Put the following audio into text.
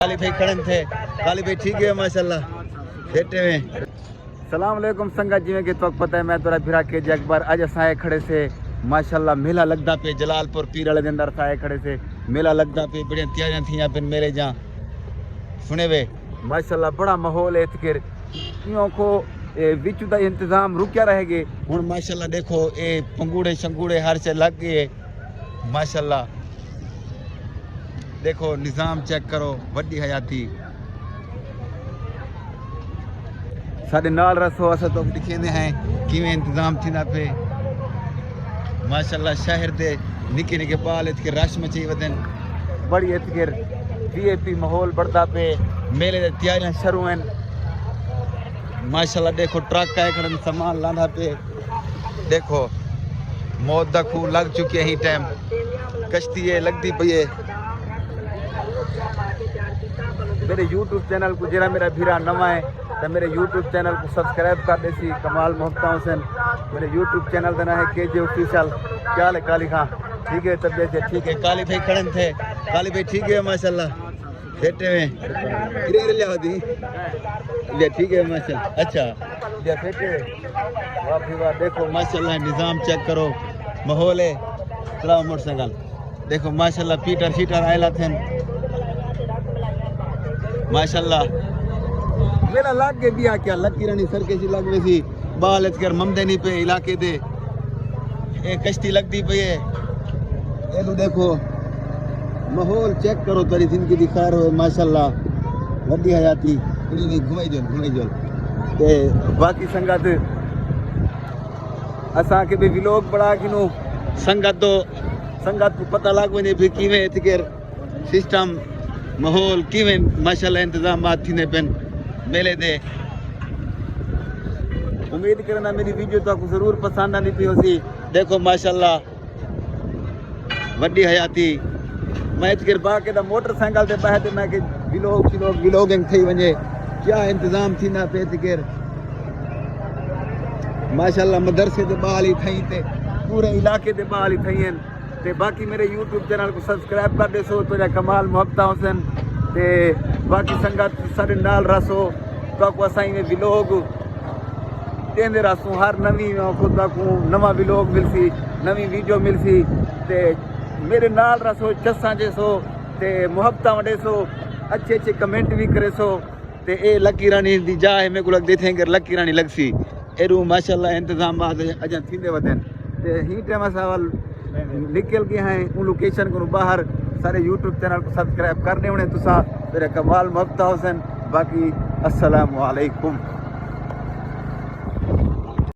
काली भाई खड़े थे। काली भाई ठीक है माशाल्लाह बैठे हुए। सलाम अलैकुम संगत जी के तो पता है मैं तोरा फिरा के अकबर अज असाए खड़े से माशाल्लाह मेला लगदा पे जलालपुर पीर वाले दिन अंदर साए खड़े से मेला लगदा पे बढ़िया तैयारियां थी पिन मेरे जा सुने वे माशाल्लाह बड़ा माहौल है इतकर इयों को विच दा इंतजाम रुकिया रहेगे हुन माशाल्लाह देखो ए पंगूड़े शंगूड़े हर से लग गए माशाल्लाह देखो निज़ाम चेक करो वड्डी हयाती साढ़े नाल रसो अस तो दिखेंदे हैं किवें इंतजाम थींदा पे माशाल्लाह शहर दे निके निके बाल इतके रश मची वदन बड़ी इतकर वीआईपी माहौल बढ़दा पे मेले दी तैयारियां शुरू हैं माशाल्लाह देखो ट्रक आए खड़न सामान लांदा पे देखो मौत दा खूह लग चुकी है ही टाइम कश्ती है लगदी पई है मेरे YouTube चैनल को जरा मेरा भीरा नवा है तो मेरे YouTube चैनल को सब्सक्राइब कर दे सी कमाल मोहब्बत हुसैन मेरे YouTube चैनल का नाम है KJ ऑफिशियल क्या है काली खां ठीक है तबियत है ठीक है काली भाई खड़े थे काली भाई ठीक है माशाल्लाह बैठे हुए लिया दी ये ठीक है माशाल्लाह अच्छा ये बैठे वाह भी वाह देखो माशाल्लाह निज़ाम चेक करो माहौल है चलाओ मोटरसाइकिल देखो माशाल्लाह पीटर शीटर आयला थे माशाल्लाह मेरा लाग के दिया क्या लकी रानी सर के लग में सी बाल इतकर ममदनी पे इलाके दे एक कश्ती लगती पे ये तो देखो माहौल चेक करो तेरी जिंदगी दिखा रहे हो माशाल्लाह वड्डी हयाती घुमाई जो ते बाकी संगत असा के भी व्लॉग बड़ा किनो संगत को पता लग वने भी किवें इतकर सिस्टम माहौल किवें माशाल्लाह इंतजामात थींदे पेन मेले दे उम्मीद करना मेरी वीडियो तो आपको जरूर पसंद आनी थी होसी देखो माशाल्लाह वड्डी हयाती मैं इतकर बाके दा मोटरसाइकिल ते बहते मैं के व्लॉगिंग थई वने क्या इंतजाम थी ना पे इतकर माशाल्लाह मदरसे दे बाल ही थई ते पूरे इलाके दे बाल ही थई हैं ते बाकी मेरे YouTube चैनल को सब्सक्राइब कर दे सो तो कमाल मोहब्बत हुसैन ते बाकी संगत सारे नाल रसो तो असाई में व्लॉग देंदे रसो हर नवी खुद को नवा व्लॉग मिलसी नवी वीडियो मिलसी ते मेरे नाल रसो चस्सा जैसो ते मोहब्बत वडे सो अच्छे कमेंट भी करे सो ते ए लकी रानी दी जाए मेरे को लगदे थे लकी रानी लगसी एरू माशाल्लाह इंतजाम अजा थींदे वदन ते ही टाइम सवाल निकल गए हैं उन लोकेशन को बाहर सारे YouTube चैनल को सब्सक्राइब करने होने तुसा मेरे कमाल मोहब्बत हुसैन बाकी अस्सलाम वालेकुम।